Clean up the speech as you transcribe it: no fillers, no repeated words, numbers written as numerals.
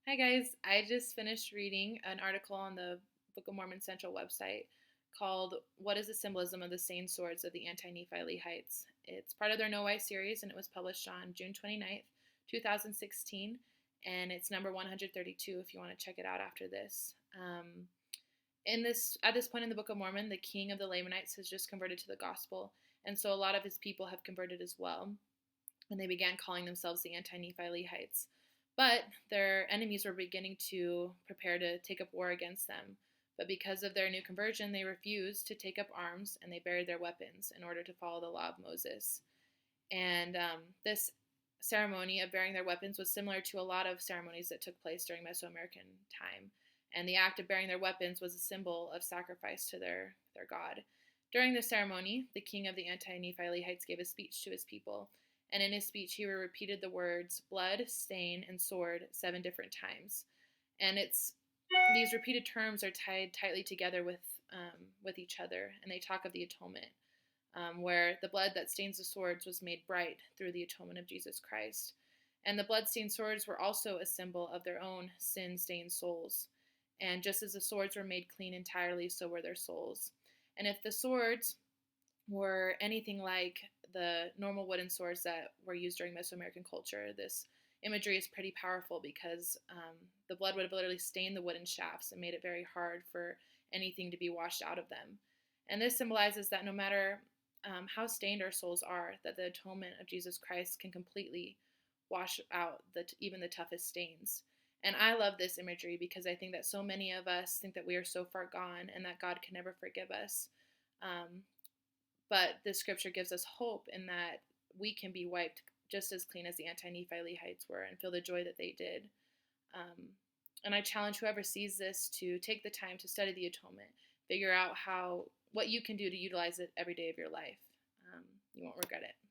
Hi guys, I just finished reading an article on the Book of Mormon Central website called What is the Symbolism of the Stained Swords of the Anti-Nephi Lehites? It's part of their KnoWhy series and it was published on June 29th, 2016, and it's number 132 if you want to check it out after this. At this point in the Book of Mormon, the king of the Lamanites has just converted to the gospel, and so a lot of his people have converted as well, and they began calling themselves the Anti-Nephi Lehites. But their enemies were beginning to prepare to take up war against them. But because of their new conversion, they refused to take up arms and they buried their weapons in order to follow the law of Moses. And this ceremony of burying their weapons was similar to a lot of ceremonies that took place during Mesoamerican time. And the act of burying their weapons was a symbol of sacrifice to their God. During the ceremony, the king of the Anti-Nephi Lehites gave a speech to his people, and in his speech he repeated the words blood, stain, and sword 7 different times. And these repeated terms are tied tightly together with each other, and they talk of the atonement, where the blood that stains the swords was made bright through the atonement of Jesus Christ. And the blood-stained swords were also a symbol of their own sin-stained souls. And just as the swords were made clean entirely, so were their souls. And if the swords were anything like the normal wooden swords that were used during Mesoamerican culture, this imagery is pretty powerful because the blood would have literally stained the wooden shafts and made it very hard for anything to be washed out of them. And this symbolizes that no matter how stained our souls are, that the atonement of Jesus Christ can completely wash out even the toughest stains. And I love this imagery because I think that so many of us think that we are so far gone and that God can never forgive us. But this scripture gives us hope in that we can be wiped just as clean as the Anti-Nephi Lehites were and feel the joy that they did. And I challenge whoever sees this to take the time to study the atonement, figure out what you can do to utilize it every day of your life. You won't regret it.